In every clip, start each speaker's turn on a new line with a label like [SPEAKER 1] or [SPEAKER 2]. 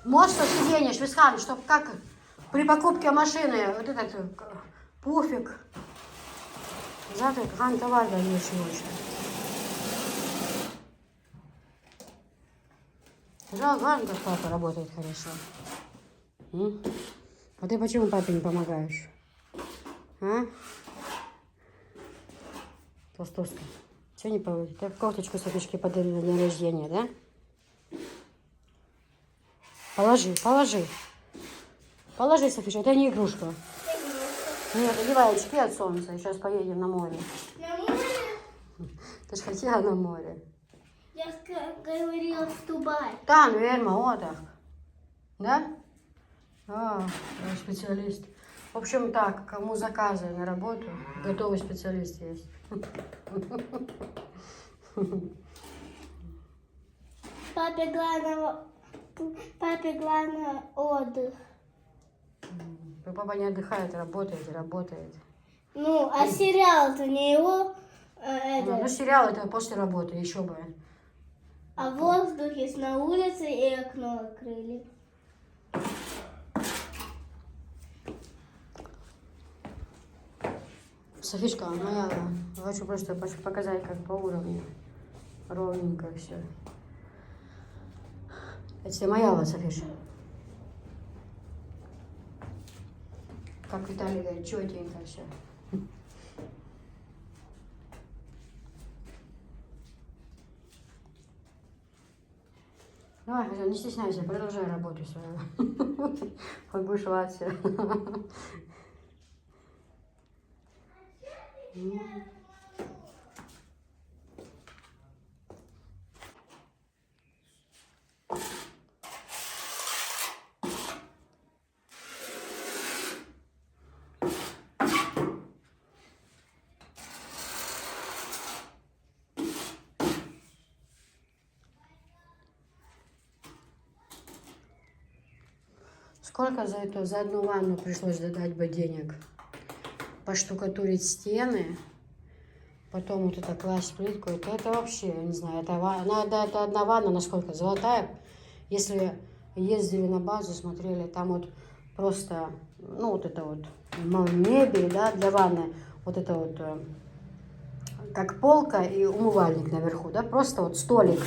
[SPEAKER 1] Моцно сиденье, Швисхан, чтобы как при покупке машины, вот этот пуфик. Зато хан товар даешь очень. Жалко, как папа работает хорошо. А ты почему папе не помогаешь? А? Толстовка. Все не получится. Ты кофточку Софишке подарили на день рождения, да? Положи, положи. Положи, Софиша, это не игрушка. Нет, одевай очки от солнца. Сейчас поедем на море.
[SPEAKER 2] На море?
[SPEAKER 1] Ты же хотела на море.
[SPEAKER 2] Я говорила в Дубай.
[SPEAKER 1] Там, верно, вот так. Да? А, я специалист. В общем, так, кому заказы на работу, готовый специалист есть.
[SPEAKER 2] Папе главное отдых.
[SPEAKER 1] Папа не отдыхает, работает и работает.
[SPEAKER 2] Ну, а сериал-то не его.
[SPEAKER 1] Ну, сериал это после работы, еще бы.
[SPEAKER 2] А воздух есть на улице и окно открыли.
[SPEAKER 1] Софишка, моя, хочу просто показать, как по уровню. Ровненько все. Это тебе моя, Софиша. Как Виталий говорит, четенько все. Давай, Хозяин, не стесняйся, продолжай работу свою. Хоть будешь латься. Сколько за одну ванну пришлось дать бы денег? Поштукатурить стены, потом вот это класть плитку, это вообще, я не знаю, это одна ванна, насколько золотая. Если ездили на базу, смотрели, там вот просто, ну вот это вот мебель, да, для ванны, вот это вот как полка и умывальник наверху, да, просто вот столик,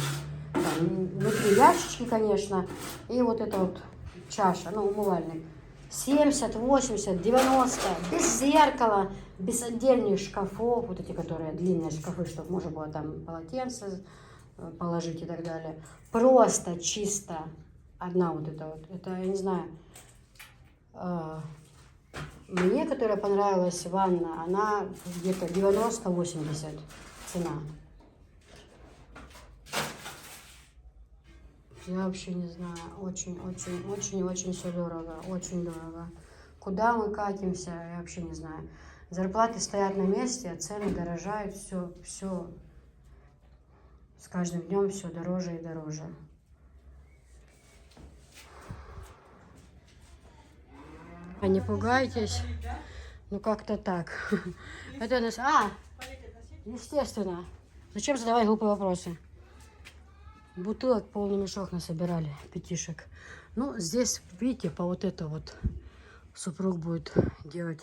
[SPEAKER 1] там, внутри ящички, конечно, и вот это вот чаша, ну, умывальник. 70, 80, 90, без зеркала, без отдельных шкафов, вот эти, которые длинные шкафы, чтобы можно было там полотенце положить и так далее. Просто чисто одна вот эта вот, это, я не знаю, мне, которая понравилась ванна, она где-то 90-80 цена. Я вообще не знаю, очень все дорого, очень дорого. Куда мы катимся, я вообще не знаю. Зарплаты стоят на месте, а цены дорожают, все с каждым днем все дороже и дороже. Не пугайтесь, ну как-то так. Это нас, естественно. Зачем задавать глупые вопросы? Бутылок полный мешок насобирали, пятишек. Ну, здесь, видите, по вот это вот супруг будет делать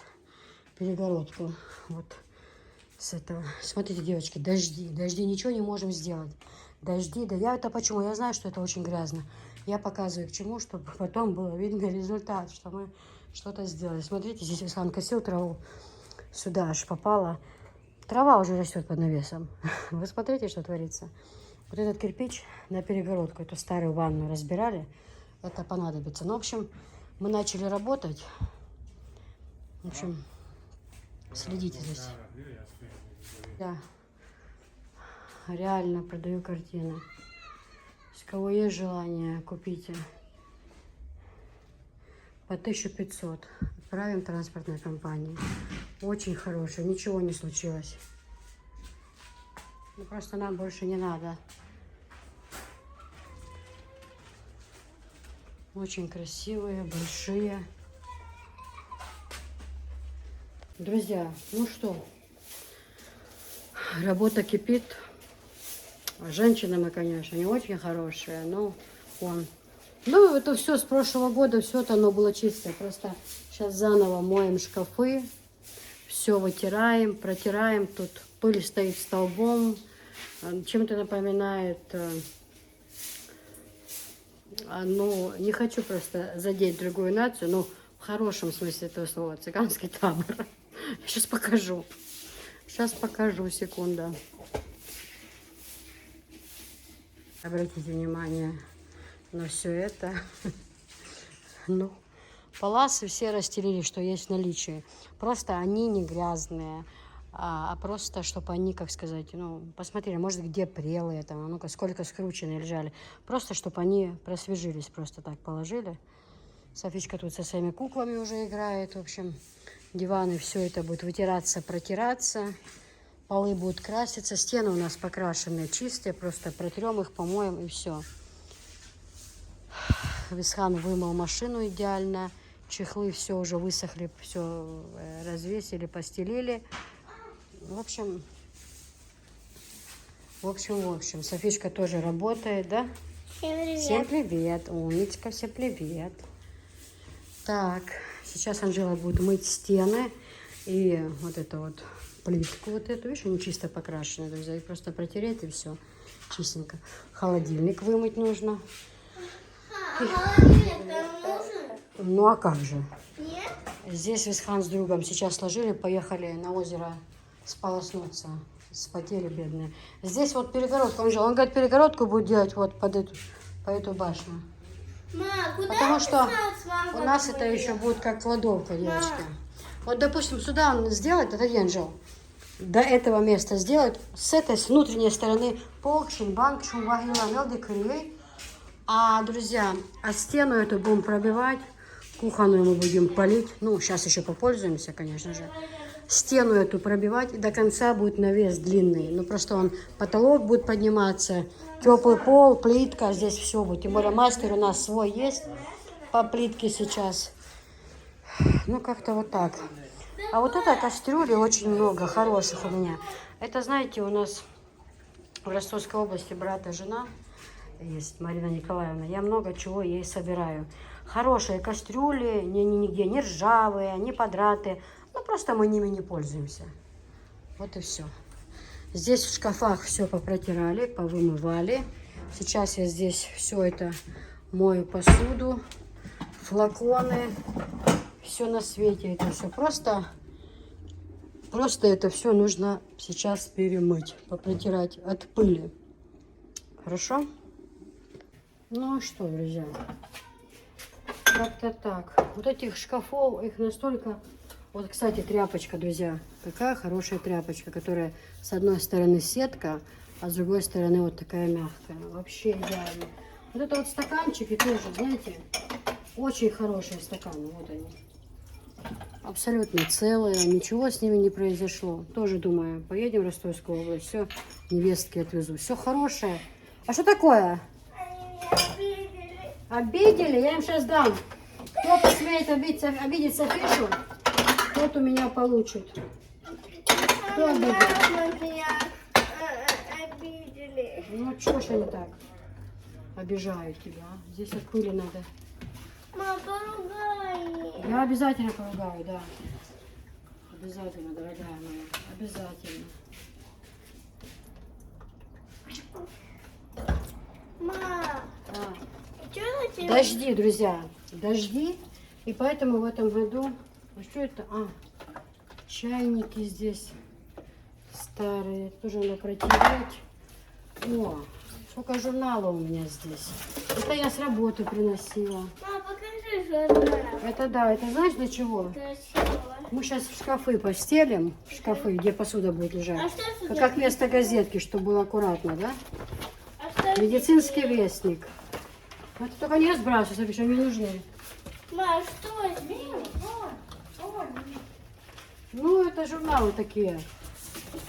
[SPEAKER 1] перегородку. Вот с этого. Смотрите, девочки, дожди, ничего не можем сделать. Дожди, да я это почему? Я знаю, что это очень грязно. Я показываю к чему, чтобы потом было видно результат, что мы что-то сделали. Смотрите, здесь Ислам косил траву, сюда аж попала. Трава уже растет под навесом. Вы смотрите, что творится. Вот этот кирпич на перегородку, эту старую ванну разбирали, это понадобится. Ну, в общем, мы начали работать. В общем, следите здесь. Да, реально продаю картины. С кого есть желание, купите. По 1500. Отправим транспортной компании. Очень хорошая, ничего не случилось. Ну, просто нам больше не надо. Очень красивые, большие. Друзья, ну что, работа кипит. Женщины мы, конечно, не очень хорошие, но он. Ну, это все с прошлого года, все это оно было чистое. Просто сейчас заново моем шкафы, все вытираем, протираем. Тут пыль стоит столбом. Чем-то напоминает, ну, не хочу просто задеть другую нацию, но в хорошем смысле этого слова, цыганский табор. Сейчас покажу. Сейчас покажу, секунда. Обратите внимание на все это. Ну, паласы все расстелили, что есть в наличии. Просто они не грязные, а просто, чтобы они, как сказать, ну, посмотрели, может, где прелые там, ну-ка, сколько скрученные лежали. Просто, чтобы они просвежились, просто так положили. Софичка тут со своими куклами уже играет, в общем. Диваны, все это будет вытираться, протираться. Полы будут краситься. Стены у нас покрашенные, чистые. Просто протрем их, помоем и все. Висхан вымыл машину идеально. Чехлы все уже высохли, все развесили, постелили. В общем. Софичка тоже работает, да?
[SPEAKER 2] Всем привет.
[SPEAKER 1] Всем привет. Умничка, всем привет. Так, сейчас Анжела будет мыть стены и вот эту вот плитку, вот эту, видишь, они чисто покрашены, друзья, и просто протереть и все, чистенько. Холодильник вымыть нужно.
[SPEAKER 2] Холодильник там нужен?
[SPEAKER 1] Ну а как же?
[SPEAKER 2] Нет?
[SPEAKER 1] Здесь Висхан с другом сейчас сложили, поехали на озеро сполоснуться, спотели бедные. Здесь вот перегородку, Анжела, он говорит, перегородку будет делать вот под эту башню.
[SPEAKER 2] Ма, куда
[SPEAKER 1] Потому
[SPEAKER 2] ты
[SPEAKER 1] что
[SPEAKER 2] с мамой
[SPEAKER 1] у нас это
[SPEAKER 2] говорила?
[SPEAKER 1] еще будет как кладовка, девочки. Вот, допустим, сюда он сделает, это Анжел, до этого места сделает, с этой, с внутренней стороны, полчин, банкчин, вагила, мелдикрей. А, друзья, а стену эту будем пробивать, кухонную мы будем полить. Ну, сейчас еще попользуемся, конечно же. Стену эту пробивать, и до конца будет навес длинный. Ну, просто он, потолок будет подниматься, теплый пол, плитка, здесь все будет. Тем более мастер у нас свой есть по плитке сейчас. Ну, как-то вот так. А вот это кастрюли очень много, хороших у меня. Это, знаете, у нас в Ростовской области брата жена есть, Марина Николаевна. Я много чего ей собираю. Хорошие кастрюли, нигде не ржавые, не подратые. Ну, просто мы ними не пользуемся. Вот и все. Здесь в шкафах все попротирали, повымывали. Сейчас я здесь все это мою посуду, флаконы, все на свете. Это все просто это все нужно сейчас перемыть, попротирать от пыли. Хорошо? Ну что, друзья, как-то так. Вот этих шкафов, их настолько... Вот, кстати, тряпочка, друзья. Какая хорошая тряпочка, которая с одной стороны сетка, а с другой стороны вот такая мягкая. Вообще идеально. Вот это вот стаканчики тоже, знаете, очень хорошие стаканы. Вот они. Абсолютно целые, ничего с ними не произошло. Тоже думаю, поедем в Ростовскую область, все, невестки отвезу. Все хорошее. А что такое?
[SPEAKER 2] Они меня обидели.
[SPEAKER 1] Обидели? Я им сейчас дам. Кто посмеет обидеть Софишу, тот у меня получит. Кто обидел?
[SPEAKER 2] Мама, меня обидели.
[SPEAKER 1] Ну, чего ж они так обижают тебя? А? Здесь от пыли надо.
[SPEAKER 2] Мама, поругай.
[SPEAKER 1] Я обязательно поругаю, да. Обязательно, дорогая моя. Обязательно.
[SPEAKER 2] Мама,
[SPEAKER 1] А.
[SPEAKER 2] что за тебя?
[SPEAKER 1] Дожди, друзья. Дожди. И поэтому в этом году... А что это? А, чайники здесь старые. Тоже надо протереть. О, сколько журналов у меня здесь. Это я с работы приносила.
[SPEAKER 2] Мама, покажи журнал.
[SPEAKER 1] Это да, это знаешь для чего?
[SPEAKER 2] Красиво.
[SPEAKER 1] Мы сейчас в шкафы постелим, шкафы, где посуда будет
[SPEAKER 2] А
[SPEAKER 1] лежать.
[SPEAKER 2] что сюда?
[SPEAKER 1] Как вместо газетки, чтобы было аккуратно, да?
[SPEAKER 2] А что?
[SPEAKER 1] Медицинский вестник. Это только не разбрасывай, Софиша, они не нужны.
[SPEAKER 2] Мама, что здесь?
[SPEAKER 1] Ну, это журналы такие.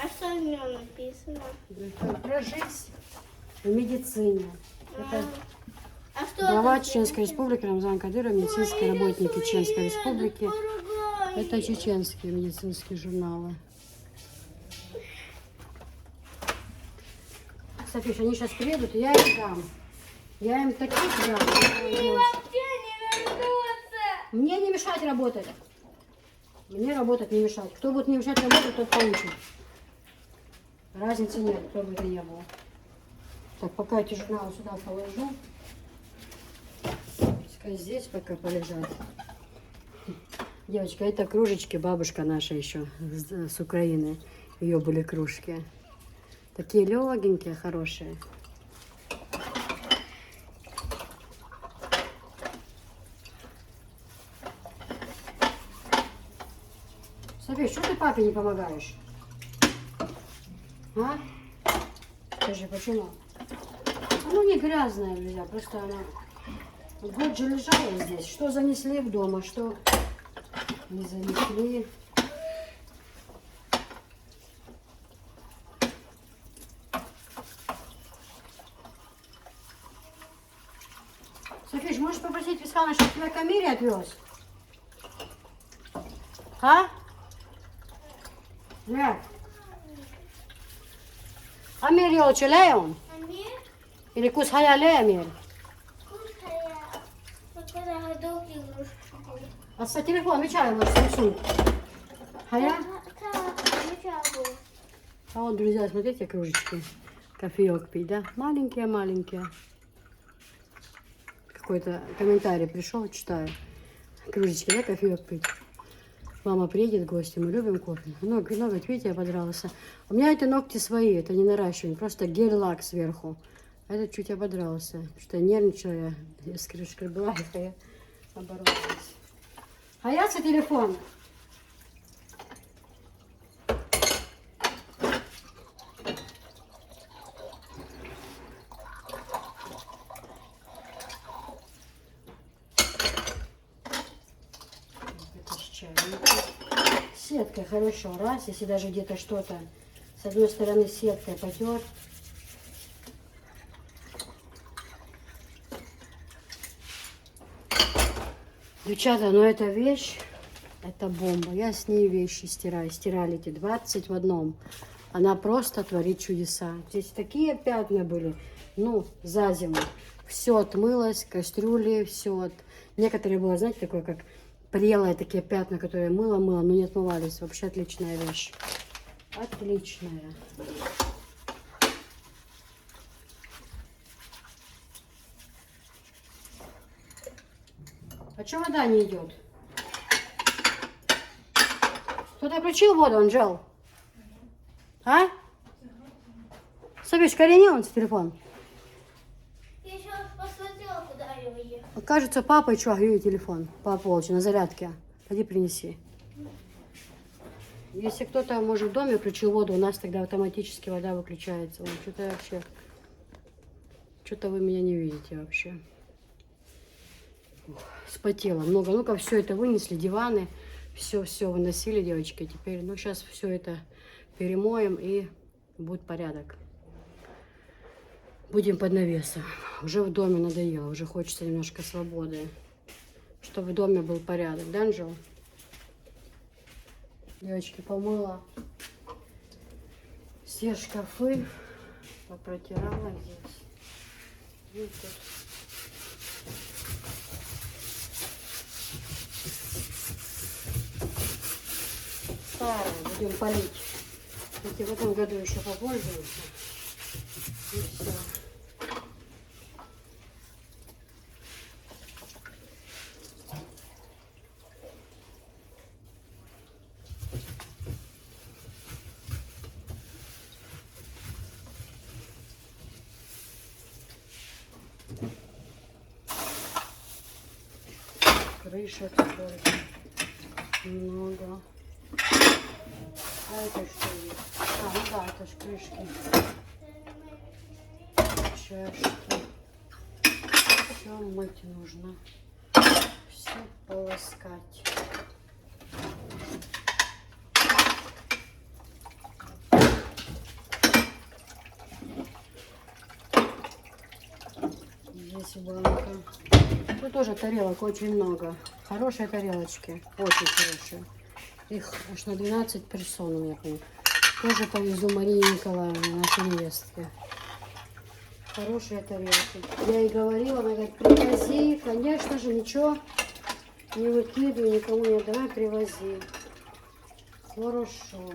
[SPEAKER 2] А что в нем написано?
[SPEAKER 1] Про жизнь в медицине. Это
[SPEAKER 2] А что
[SPEAKER 1] глава
[SPEAKER 2] там
[SPEAKER 1] Чеченской Республики Рамзан Кадыров, медицинские работники Чеченской
[SPEAKER 2] рисует?
[SPEAKER 1] Республики.
[SPEAKER 2] Поругай.
[SPEAKER 1] Это чеченские медицинские журналы. Софиш, они сейчас приедут, и я им дам. Я им таких дам.
[SPEAKER 2] Мне вообще не вернуться.
[SPEAKER 1] Мне не мешать работать. Мне работать не мешать. Кто будет не мешать работать, тот получит. Разницы нет, кто бы это ни был. Так, пока эти журналы сюда положу. Пускай здесь пока полежат. Девочка, это кружечки, бабушка наша еще с Украины. Ее были кружки. Такие легенькие, хорошие. София, что ты папе не помогаешь? А? Скажи, почему? Ну, не грязная, друзья, просто она... Год же лежала здесь. Что занесли в дома, что не занесли. Софиш, можешь попросить Вискана, чтобы тебя к Амире отвез? А? Нет. Амир يوچ ليون
[SPEAKER 2] Амир,
[SPEAKER 1] или кус хая ле Амир.
[SPEAKER 2] кушай. Когда годок игрушку будет.
[SPEAKER 1] А с телефон мечаю наш Samsung. Хая? А вот, друзья, смотрите, кружечки. Кофеек пить, да? Маленькие-маленькие. Какой-то комментарий пришел, читаю. Кружечки, да, кофеек пить. Мама приедет в гости, мы любим кофе. Ноготь, видите, я подрался. У меня это ногти свои, это не наращивание, просто гель-лак сверху. А этот чуть ободрался, что я нервничала, я скребла, а я оборолась. А я за телефон. Сеткой хорошо, раз, если даже где-то что-то с одной стороны сеткой потер. Девчата, ну эта вещь, это бомба. Я с ней вещи стираю. Стирали эти 20 в одном. Она просто творит чудеса. Здесь такие пятна были, ну, за зиму. Все отмылось, кастрюли, все от... Некоторые было, знаете, такое, как прелые такие пятна, которые мыло-мыло, но не отмывались. Вообще отличная вещь. Отличная. А что вода не идет? Кто-то включил воду, Анжел? А? Софиш, корени он с телефон.
[SPEAKER 2] Я еще посмотрела, куда я уехала.
[SPEAKER 1] Кажется, папа что, ее телефон. Папа волчий, на зарядке. Пойди принеси. Если кто-то, может, в доме включил воду, у нас тогда автоматически вода выключается. Что-то вообще... Что-то вы меня не видите вообще. Спотела много. Ну-ка, все это вынесли, диваны. Все выносили, девочки. Теперь, ну, сейчас все это перемоем и будет порядок. Будем под навесом. Уже в доме надоело, уже хочется немножко свободы. Чтобы в доме был порядок, да, Анжел? Девочки, помыла все шкафы, попротирала здесь. И тут. Старое будем полить. Эти в этом году еще попользуемся. И все. Крышек столько много. А это что есть? А, ну да, это ж крышки. Чашки. Все мыть нужно. Все полоскать. Здесь банка. Тут тоже тарелок очень много. Хорошие тарелочки. Очень хорошие. Их аж на 12 персон у меня. Тоже повезу Марии Николаевне, нашей невестке. Хорошие тарелки. Я ей говорила, она говорит, привози. Конечно же, ничего не выкидывай, никому не отдавай, привози. Хорошо.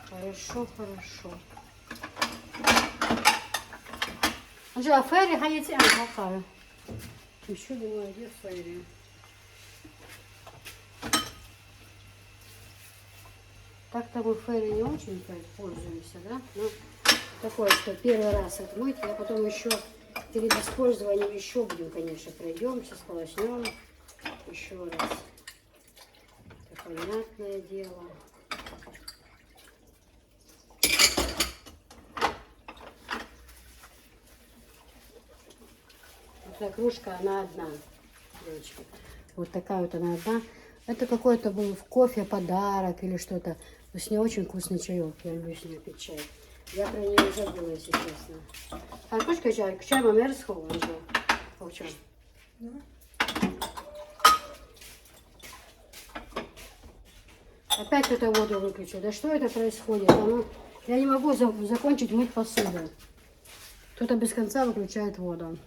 [SPEAKER 1] Хорошо, хорошо. Анжела, Ферри, ходите, какая? Еще думаю, где Ферри? Так-то мы Ферри не очень пользуемся, да? Ну, такое, что первый раз отмыть, а потом еще перед использованием еще будем, конечно, пройдемся, сполоснем еще раз. Это понятное дело. Вот эта кружка, она одна, девочки. Вот такая вот она одна. Это какой-то был в кофе подарок или что-то. Но с ней очень вкусный чаек. Я люблю с ней пить чай. Я про нее забыла, если честно. А хочешь чай? Чай маме расхован уже. Почем? Опять кто-то воду выключил. Да что это происходит? Я не могу закончить мыть посуду. Кто-то без конца выключает воду.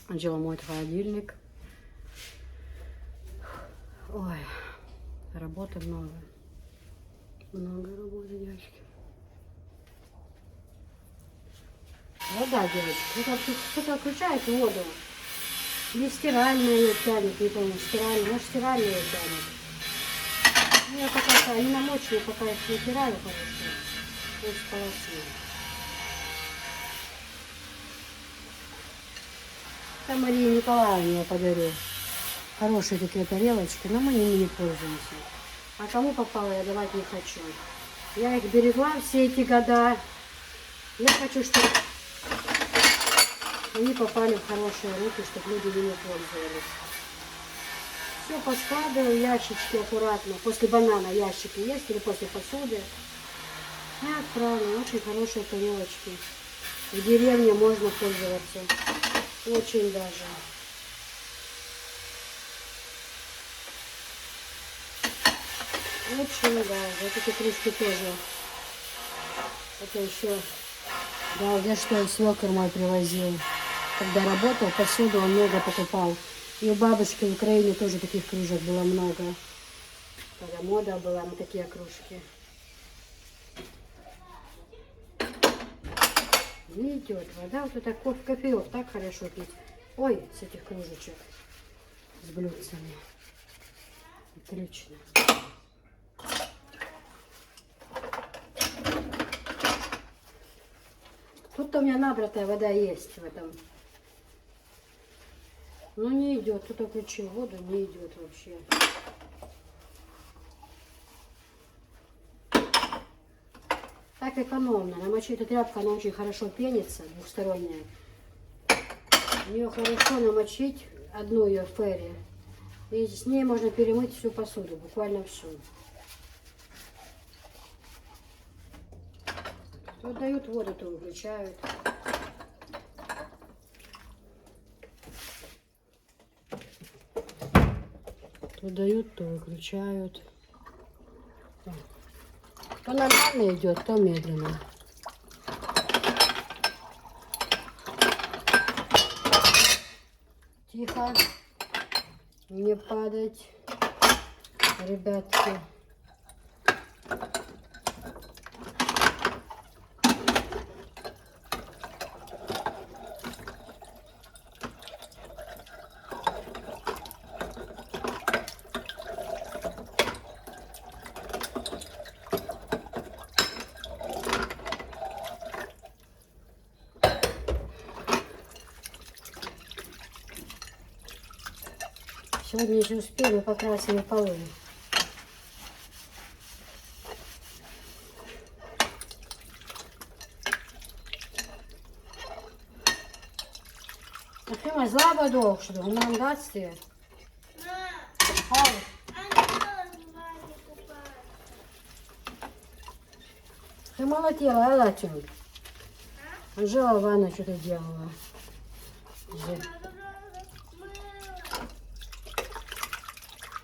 [SPEAKER 1] Анжела моет холодильник. Ой, работы много. Много работы, девочки. Вода, девочки. Кто-то включает воду. Или стиральная ее тянет, не помню, стиральная. Может, стиральная ее тянет. Ну, я пока они намочены, пока их натираю хорошо. Вот сполосну. Это Марии Николаевне я подарю. Хорошие такие тарелочки, но мы ими не пользуемся. А кому попало, я давать не хочу. Я их берегла все эти года. Я хочу, чтобы они попали в хорошие руки, чтобы люди ими пользовались. Все поскладываю, ящички аккуратно. После банана ящики есть или после посуды. И отправлю. Очень хорошие тарелочки. В деревне можно пользоваться. Очень даже. Очень даже. Вот эти кружки тоже. Это еще, да, где что свекр мой привозил. Когда работал, посуду он много покупал. И у бабушки в Украине тоже таких кружек было много. Когда мода была на такие кружки. Не идет вода. Вот это кофеек так хорошо пить. Ой, с этих кружечек. С блюдцами. Отлично. Тут-то у меня набратая вода есть в этом. Но не идет. Кто-то включил воду, не идет вообще. Так экономно. Намочить эту тряпку, она очень хорошо пенится, двухсторонняя. Ее хорошо намочить, одну ее Ферри. И с ней можно перемыть всю посуду, буквально всю. То дают воду, то выключают. То дают, то выключают. То нормально идет, то медленно. Тихо. Не падать, ребятки. Сегодня, если успеем, мы покрасим полы. Ефима, злаба довше, у мене дасться. Ты молотела, а лачем? Анжела ванну что-то делала.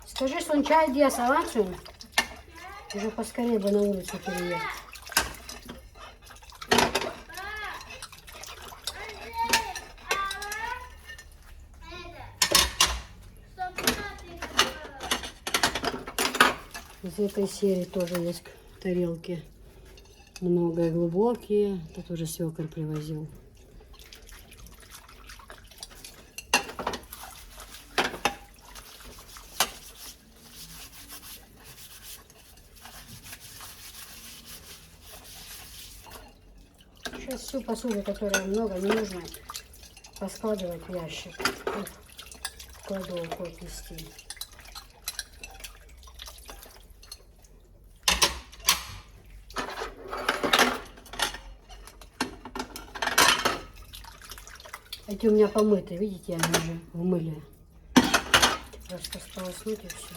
[SPEAKER 1] Скажи, что он чай где салатин? Уже поскорее бы на улицу переехать. Из этой серии тоже есть тарелки. Много и глубокие. Тут уже свекор привозил. Сейчас всю посуду, которая много не нужно, поскладывать в ящик. В кладовку отнести. Эти у меня помытые, видите, они уже умыли. Просто сполоснуть и все.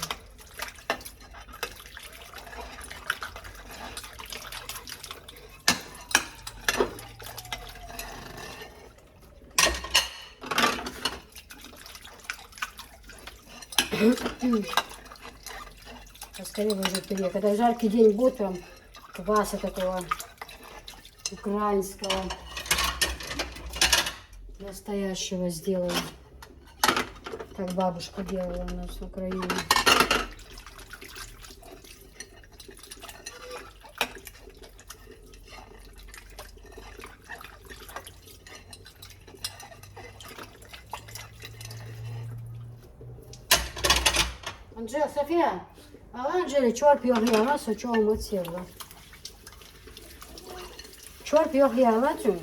[SPEAKER 1] Поскорее уже пюре. Когда жаркий день будет, прям кваса такого украинского настоящего сделаю. Как бабушка делала у нас в Украине. Анжела, София, а Анжели, çorp yok ya, nasıl çoğumu sevdi. Çorp yok ya, nasıl?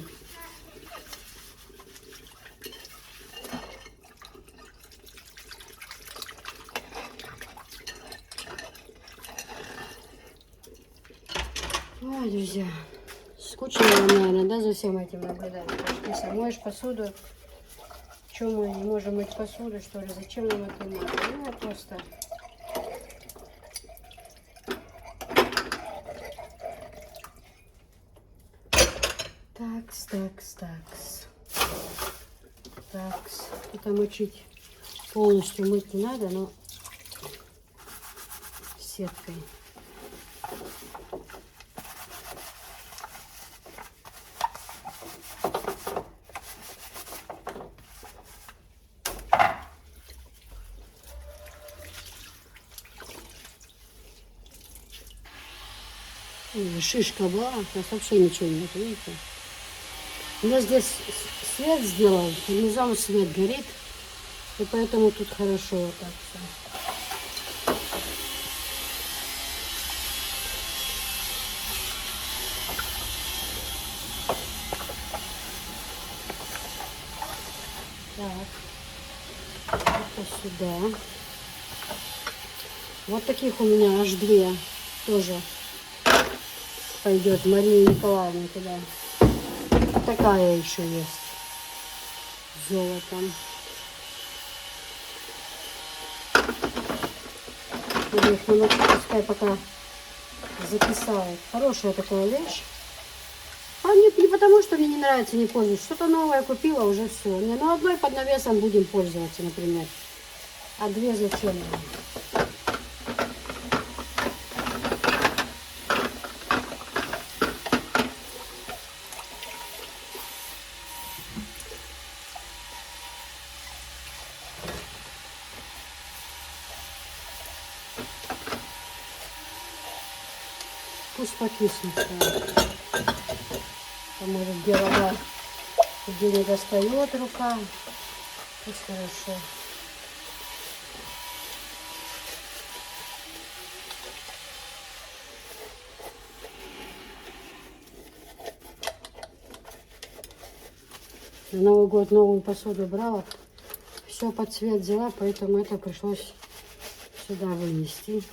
[SPEAKER 1] Ой, друзья, скучно, наверное, да, за всем этим наблюдать. Если моешь посуду, что мы не можем мыть посуду, что ли, зачем нам это надо? Ну, вот просто. Такс. Это мочить полностью мыть не надо, но сеткой. Шишка была, у нас вообще ничего нет, видите? У меня здесь свет сделан, внизу свет горит, и поэтому тут хорошо вот так все. Так, это сюда. Вот таких у меня аж две тоже пойдет Марии Николаевне туда. Такая еще есть с золотом. Их немножко пускай пока закисает. Хорошая такая вещь. А не потому, что мне не нравится, не пользуюсь. Что-то новое купила, уже все. Не, ну одной под навесом будем пользоваться, например. А две зачем? Пусть покиснут. Может, где вода, где не достает рука. Пусть хорошо. На Новый год новую посуду брала. Все под цвет взяла, поэтому это пришлось сюда вынести.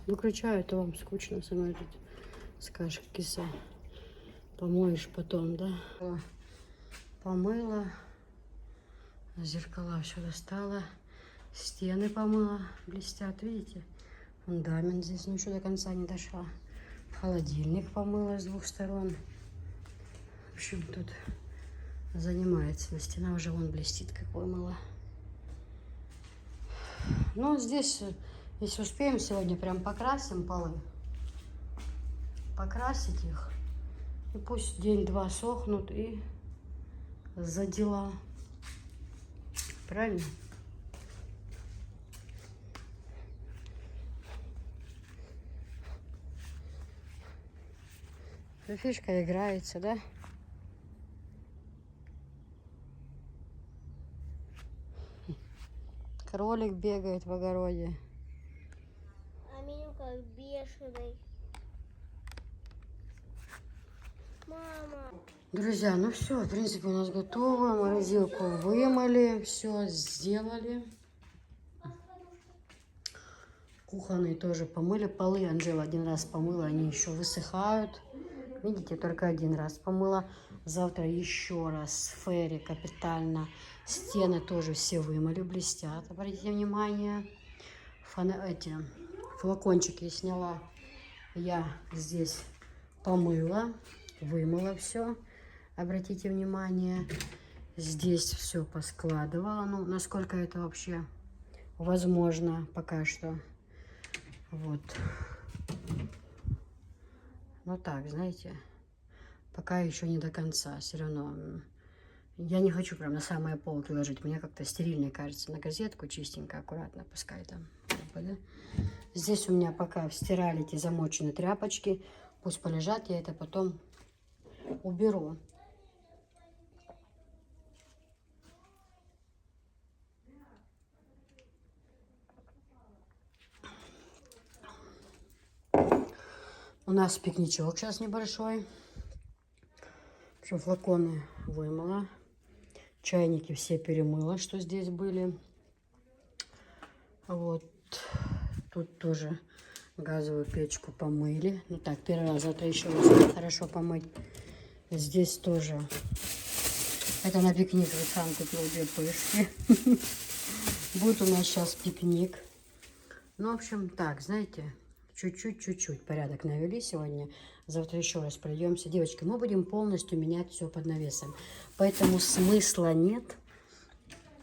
[SPEAKER 1] Выключаю, то вам скучно со мной тут скажешь, киса. Помоешь потом, да? Помыла, зеркала все достала, стены помыла, блестят, видите? Фундамент здесь, ну еще до конца не дошла. Холодильник помыла с двух сторон. В общем, тут занимается. Но стена уже вон блестит, как вымыла. Ну, здесь, если успеем, сегодня прям покрасим полы. Покрасить их. И пусть день-два сохнут и за дела. Правильно? Софишка играется, да? Кролик бегает в огороде.
[SPEAKER 2] А меня как бешеный. Мама.
[SPEAKER 1] Друзья, ну все, в принципе, у нас готово. Морозилку вымыли, все сделали. Кухонные тоже помыли. Полы Анжела один раз помыла, они еще высыхают. Видите, только один раз помыла. Завтра еще раз Ферри капитально. Стены тоже все вымыли, блестят. Обратите внимание. Эти флакончики сняла. Я здесь помыла, вымыла все. Обратите внимание. Здесь все поскладывала. Ну, насколько это вообще возможно пока что. Вот. Ну так, знаете, пока еще не до конца. Все равно я не хочу прям на самые полки ложить. Мне как-то стерильнее кажется. На газетку чистенько, аккуратно, пускай там. Да? Здесь у меня пока в стиралике замочены тряпочки. Пусть полежат, я это потом уберу. У нас пикничок сейчас небольшой. Все, флаконы вымыла. Чайники все перемыла, что здесь были. Вот. Тут тоже газовую печку помыли. Ну так, первый раз, завтра еще раз хорошо помыть. Здесь тоже. Это на пикник Александр купил 2 пышки. Будет у нас сейчас пикник. Ну, в общем, так, знаете, чуть-чуть порядок навели сегодня. Завтра еще раз пройдемся. Девочки, мы будем полностью менять все под навесом. Поэтому смысла нет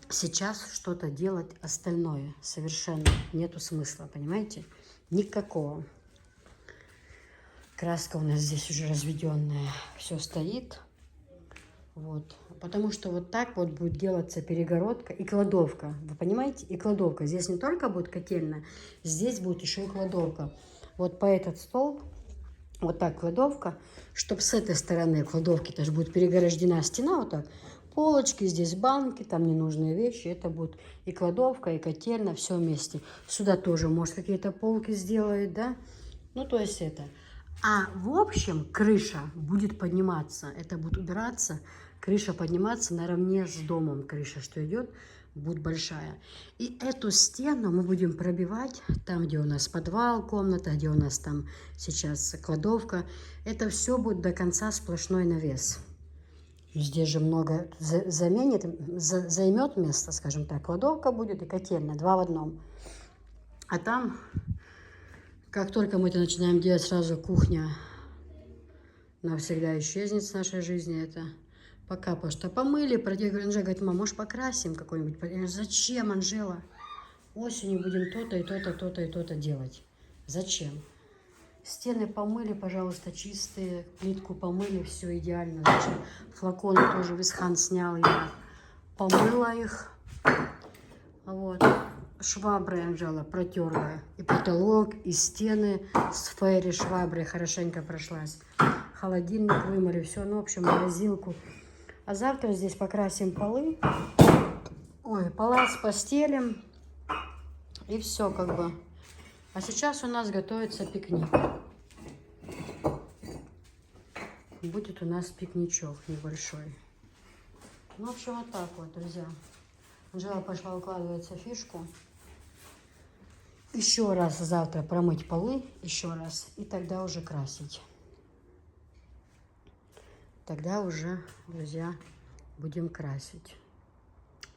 [SPEAKER 1] сейчас что-то делать остальное. Совершенно нету смысла, понимаете? Никакого. Краска у нас здесь уже разведенная. Все стоит. Вот. Потому что вот так вот будет делаться перегородка и кладовка. Вы понимаете? И кладовка. Здесь не только будет котельная, здесь будет еще и кладовка. Вот по этот стол, вот так кладовка, чтобы с этой стороны кладовки тоже будет перегорождена стена, вот так. Полочки, здесь банки, там ненужные вещи. Это будет и кладовка, и котельная, все вместе. Сюда тоже, может, какие-то полки сделает, да? Ну, то есть это. А в общем, крыша будет подниматься. Это будет убираться. Крыша подниматься наравне с домом. Крыша, что идет, будет большая. И эту стену мы будем пробивать. Там, где у нас подвал, комната, где у нас там сейчас кладовка. Это все будет до конца сплошной навес. Здесь же много займет место, скажем так. Кладовка будет и котельная, 2 в 1. А там, как только мы это начинаем делать, сразу кухня навсегда исчезнет с нашей жизни. Это пока, потому что помыли, Анжела говорит, мама, может покрасим какой-нибудь? Я говорю, зачем, Анжела? Осенью будем то-то и то-то, то-то и то-то делать. Зачем? Стены помыли, пожалуйста, чистые. Плитку помыли, все идеально. Зачем? Флаконы тоже Висхан снял, я помыла их. Вот. Шваброй Анжела протерла и потолок, и стены с Ферри шваброй хорошенько прошлась. Холодильник вымыли, все, ну, в общем, морозилку. А завтра здесь покрасим полы. Ой, палас постелим. И все, как бы. А сейчас у нас готовится пикник. Будет у нас пикничок небольшой. Ну, в общем, вот так вот, друзья. Анжела пошла укладывать Софишку. Еще раз завтра промыть полы, еще раз. И тогда уже красить. Тогда уже, друзья, будем красить.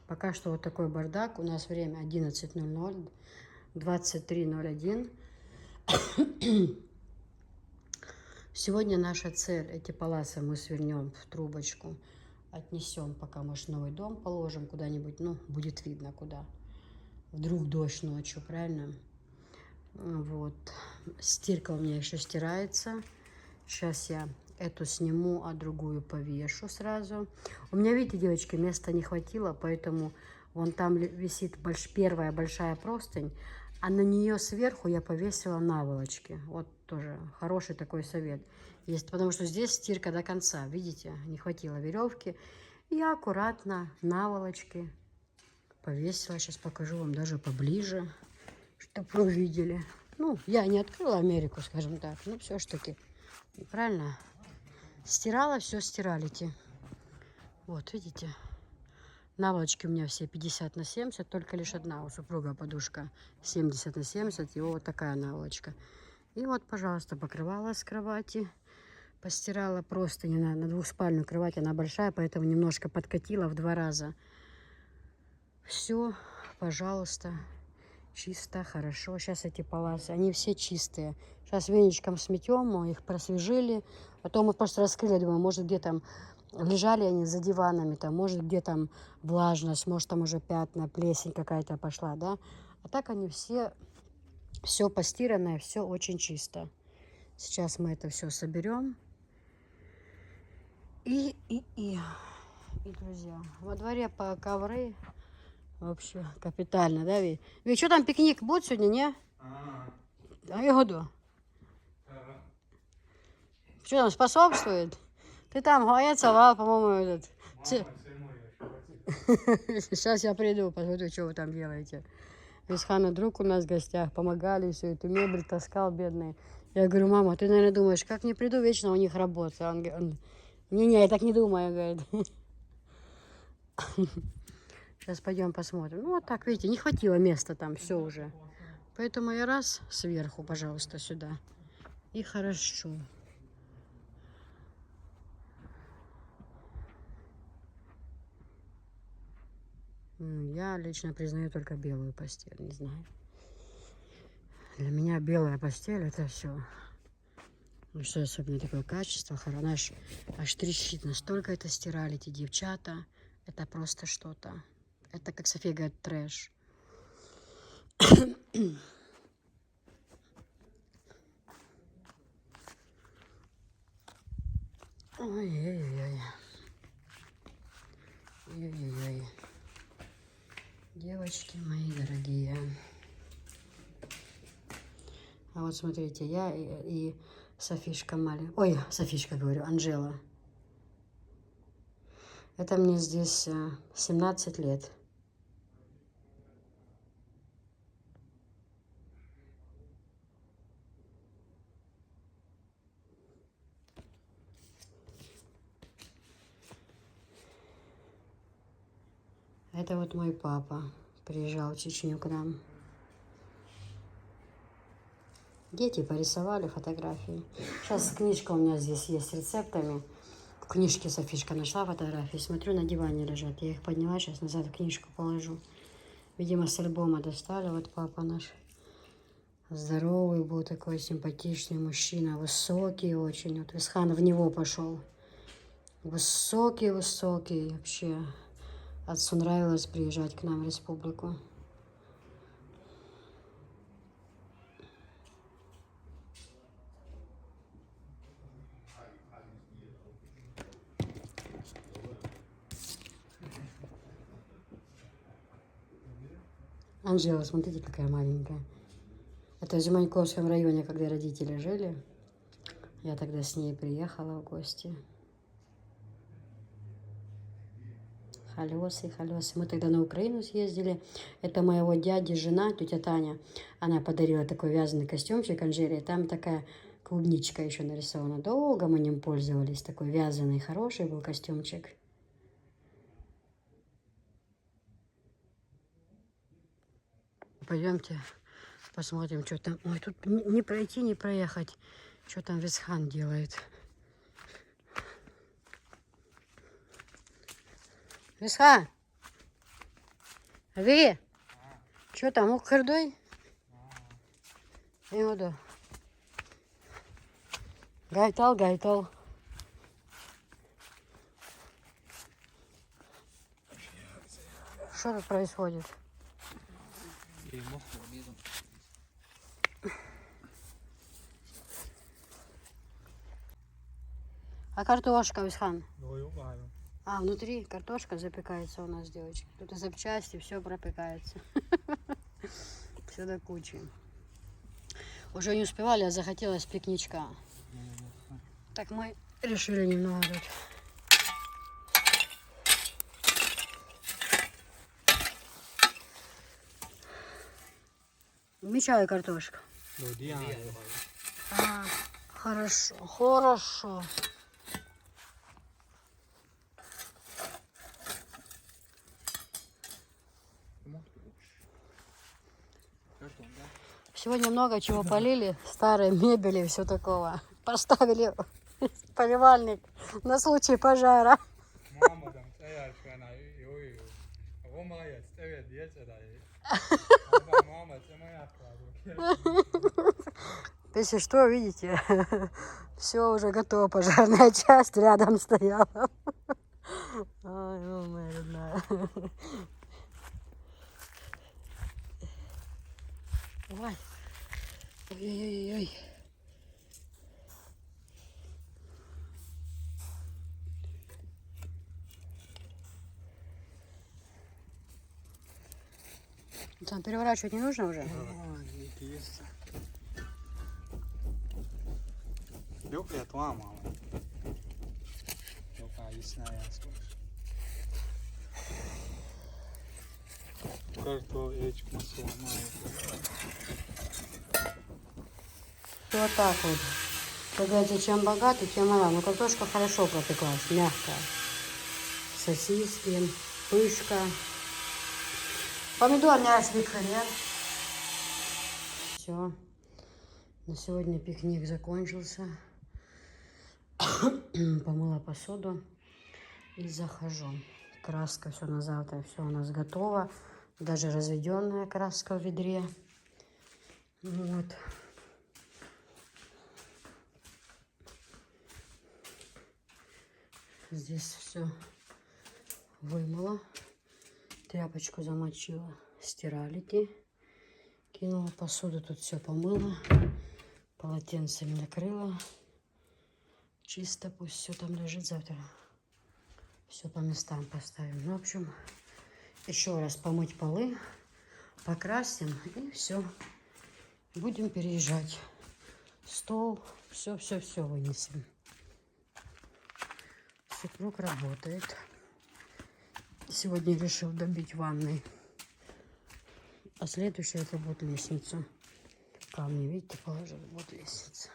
[SPEAKER 1] Пока что вот такой бардак. У нас время 11:00. 23:01. Сегодня наша цель, эти паласы мы свернем в трубочку. отнесем, пока, может, в новый дом положим куда-нибудь, ну, будет видно куда. Вдруг дождь ночью, правильно? Вот. Стирка у меня еще стирается. Сейчас я эту сниму, а другую повешу сразу. У меня, видите, девочки, места не хватило, поэтому вон там висит первая большая простынь, а на нее сверху я повесила наволочки. Вот тоже хороший такой совет. Есть, потому что здесь стирка до конца, видите, не хватило веревки. Я аккуратно наволочки повесила. Сейчас покажу вам даже поближе, чтобы вы увидели. Ну, я не открыла Америку, скажем так, но все-таки, правильно? Стирала, все стиралите. Вот, видите? Наволочки у меня все 50/70, только лишь одна у супруга подушка 70/70, и вот такая наволочка. И вот, пожалуйста, покрывала с кровати, постирала просто не на двухспальную кровать, она большая, поэтому немножко подкатила в 2 раза. Все, пожалуйста, чисто, хорошо. Сейчас эти паласы, они все чистые. Сейчас веничком сметем, мы их просвежили. Потом мы просто раскрыли, думаю, может, где там лежали они за диванами, там, может, где там влажность, может, там уже пятна, плесень какая-то пошла, да. А так они все постиранное, все очень чисто. Сейчас мы это все соберем. И, друзья, во дворе по ковры вообще капитально, да, Ви? Ви, что там, пикник будет сегодня, не? А я году. Что там, способствует? Ты там гоняцевал, по-моему, этот. Сейчас я приду, посмотрю, что вы там делаете. Висхана друг у нас в гостях, помогали, всю эту мебель таскал, бедный. Я говорю, мама, ты, наверное, думаешь, как не приду, вечно у них работа. Он говорит, не-не, я так не думаю, говорит. Сейчас пойдем посмотрим. Ну, вот так, видите, не хватило места там, все уже. Поэтому я раз сверху, пожалуйста, сюда. И хорошо. Я лично признаю только белую постель, не знаю. Для меня белая постель это все. Ну что особенно такое качество, хорошо, аж трещит. Настолько это стирали эти девчата. Это просто что-то. Это, как София говорит, трэш. Ой-ой-ой. Ой-ой-ой. Девочки мои дорогие. А вот смотрите, я и Софишка Мали. Ой, Софишка говорю, Анжела. Это мне здесь 17 лет. Это вот мой папа приезжал в Чечню к нам. Дети порисовали фотографии. Сейчас книжка у меня здесь есть с рецептами. В книжке Софишка нашла фотографии. Смотрю, на диване лежат. Я их подняла, сейчас назад в книжку положу. Видимо, с альбома достали. Вот папа наш. Здоровый был такой, симпатичный мужчина. Высокий очень. Вот Висхан в него пошел. Высокий вообще. Отцу нравилось приезжать к нам в республику. Анжела, смотрите, какая маленькая. Это в Зиманьковском районе, когда родители жили. Я тогда с ней приехала в гости. Холесы. Мы тогда на Украину съездили. Это моего дяди жена, тетя Таня. Она подарила такой вязаный костюмчик Анжеле. Там такая клубничка еще нарисована. Долго мы ним пользовались. Такой вязаный, хороший был костюмчик. Пойдемте посмотрим, что там. Ой, тут не пройти, не проехать. Что там Висхан делает. Висхан! Ви! Что там, укрдой? И вот. Гайтал. Что тут происходит? А картошка, Висхан? А, внутри картошка запекается у нас, девочки. Тут и запчасти, все пропекается. Все до кучи. Уже не успевали, а захотелось пикничка. Так мы решили немного тут. Мечаю картошка. А, хорошо, хорошо. Сегодня много чего полили, старые мебели и все такого. Поставили поливальник на случай пожара. Если что, видите, все уже готово, пожарная часть рядом стояла. Ой, моя родная. Ой, ой-ой-ой. Там переворачивать не нужно уже?
[SPEAKER 3] Jókért van, mama. Jóká isznája szó. Kartó égy masszó,
[SPEAKER 1] Вот так вот. Как говорится, чем богатый, тем рано. Но картошка хорошо пропеклась, мягкая. Сосиски, пышка. Помидор няшный хрен. Все. На сегодня пикник закончился. Помыла посуду и захожу. Краска все на завтра, все у нас готово. Даже разведенная краска в ведре. Вот. Здесь все вымыла. Тряпочку замочила. Стиралики. Кинула посуду, тут все помыла. Полотенцами накрыла. Чисто, пусть все там лежит завтра. Все по местам поставим. Ну, в общем, еще раз помыть полы, покрасим и все. Будем переезжать. Стол, все вынесем. Супруг работает. Сегодня решил добить ванной. А следующее это будет лестница. Камни, видите, положили, вот лестница.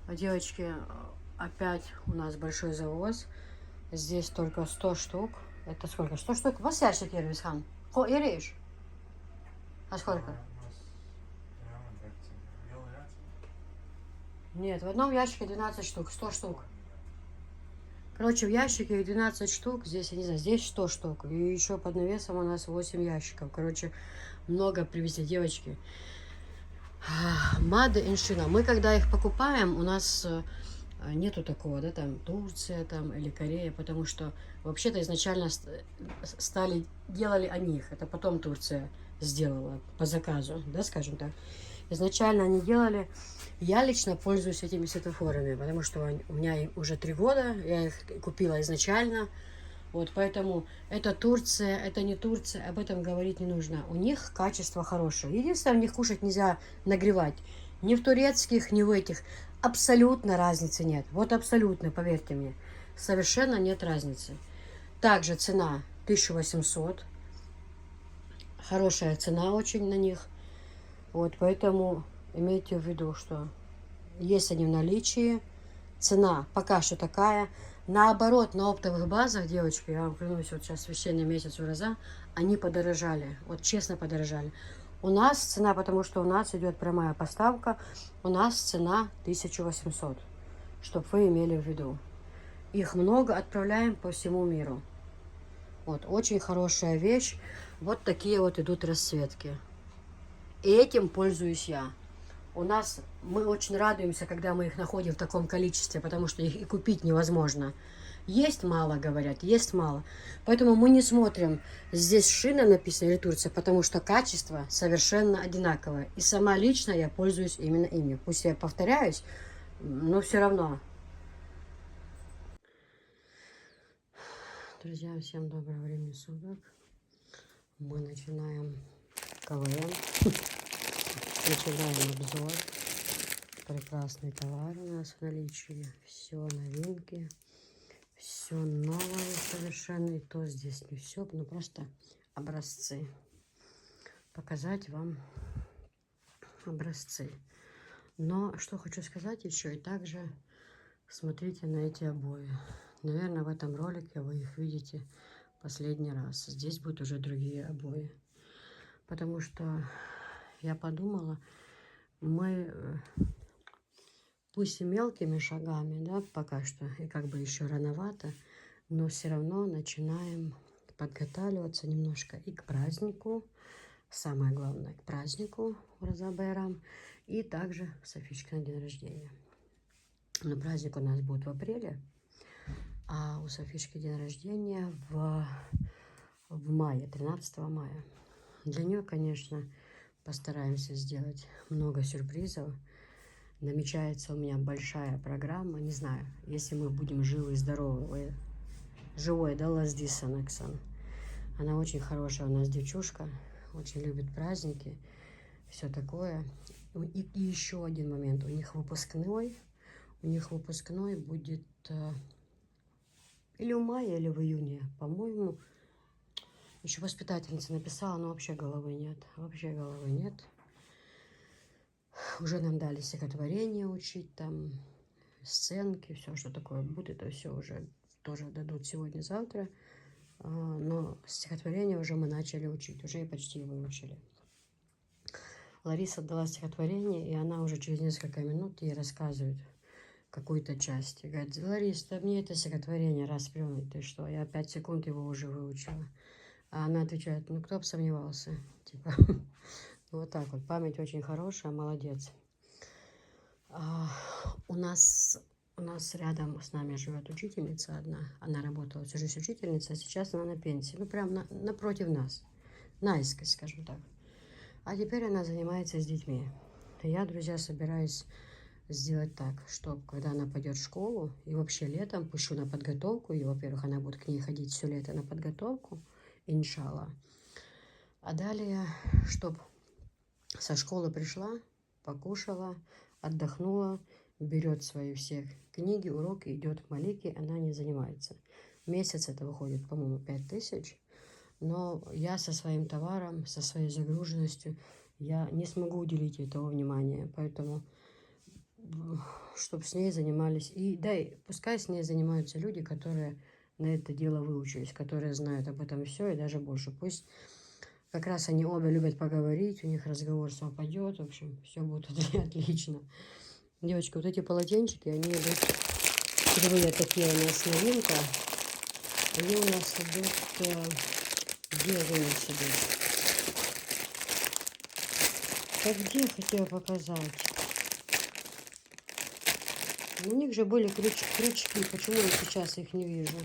[SPEAKER 1] Девочки, опять у нас большой завоз. Здесь только 100 штук. Это сколько? 100 штук? Вот ящик, Ервисхан. Ериш? А сколько? Нет, в одном ящике 12 штук, 100 штук. Короче, в ящике 12 штук. Здесь, я не знаю, здесь 100 штук. И еще под навесом у нас 8 ящиков. Короче, много привезли, девочки. Made in China. Мы когда их покупаем, у нас нету такого, да, там Турция там, или Корея, потому что вообще-то изначально делали они их. Это потом Турция сделала по заказу, да, скажем так. Изначально они делали. Я лично пользуюсь этими светофорами, потому что у меня уже 3 года, я их купила изначально. Вот, поэтому это Турция, это не Турция, об этом говорить не нужно. У них качество хорошее. Единственное, у них кушать нельзя нагревать. Ни в турецких, ни в этих. Абсолютно разницы нет. Вот абсолютно, поверьте мне. Совершенно нет разницы. Также цена 1800. Хорошая цена очень на них. Вот, поэтому имейте в виду, что есть они в наличии. Цена пока что такая. Наоборот, на оптовых базах, девочки, я вам клянусь, вот сейчас священный месяц уроза, они подорожали, вот честно подорожали. У нас цена, потому что у нас идет прямая поставка, у нас цена 1800, чтобы вы имели в виду. Их много, отправляем по всему миру. Вот, очень хорошая вещь. Вот такие вот идут расцветки. И этим пользуюсь я. У нас, мы очень радуемся, когда мы их находим в таком количестве, потому что их и купить невозможно. Есть мало, говорят, есть мало. Поэтому мы не смотрим, здесь шина написана или Турция, потому что качество совершенно одинаковое. И сама лично я пользуюсь именно ими. Пусть я повторяюсь, но все равно. Друзья, всем доброго времени суток. Мы начинаем КВН. Начинаем обзор. Прекрасный товар у нас в наличии. Все новинки. Все новое совершенно. И то здесь не все, но просто образцы. Показать вам образцы. Но что хочу сказать еще, и также смотрите на эти обои. Наверное, в этом ролике вы их видите последний раз. Здесь будут уже другие обои. Потому что я подумала, мы пусть и мелкими шагами, да, пока что, и как бы еще рановато, но все равно начинаем подготавливаться немножко и к празднику, самое главное, к празднику Уроза Байрам, и также Софичка на день рождения. Но праздник у нас будет в апреле, а у Софички день рождения в мае, 13 мая. Для нее, конечно, постараемся сделать много сюрпризов. Намечается у меня большая программа. Не знаю, если мы будем живы и здоровы. Живой, да, Лаздисан Оксан. Она очень хорошая у нас девчушка. Очень любит праздники. Все такое. И еще один момент. У них выпускной. У них выпускной будет или в мае, или в июне. По-моему, еще воспитательница написала, но вообще головы нет. Вообще головы нет. Уже нам дали стихотворение учить, там, сценки, все, что такое будет, это все уже тоже дадут сегодня-завтра. Но стихотворение уже мы начали учить, уже и почти выучили. Лариса дала стихотворение, и она уже через несколько минут ей рассказывает какую-то часть. И говорит: Лариса, да мне это стихотворение расплюнуть, ты что? Я 5 секунд его уже выучила. А она отвечает: ну кто бы сомневался. Типа, вот так вот. Память очень хорошая, молодец. У нас рядом с нами живет учительница одна. Она работала всю жизнь учительницей, а сейчас она на пенсии. Ну, прям напротив нас. Наискось, скажем так. А теперь она занимается с детьми. Я, друзья, собираюсь сделать так, что когда она пойдет в школу, и вообще летом пущу на подготовку, и, во-первых, она будет к ней ходить все лето на подготовку, иншалла. А далее, чтобы со школы пришла, покушала, отдохнула, берет свои все книги, уроки, идет к Малике, она не занимается. В месяц это выходит, по-моему, 5000. Но я со своим товаром, со своей загруженностью, я не смогу уделить ей того внимания. Поэтому, чтобы с ней занимались, и да, и пускай с ней занимаются люди, которые на это дело выучились, которые знают об этом все и даже больше. Пусть как раз они обе любят поговорить, у них разговор совпадет, в общем, все будет отлично. Девочки, вот эти полотенчики, они идут, впервые такие у нас новинка, они у нас идут, где у нас идут? Так где хотела показать? У них же были крючки, почему я сейчас их не вижу?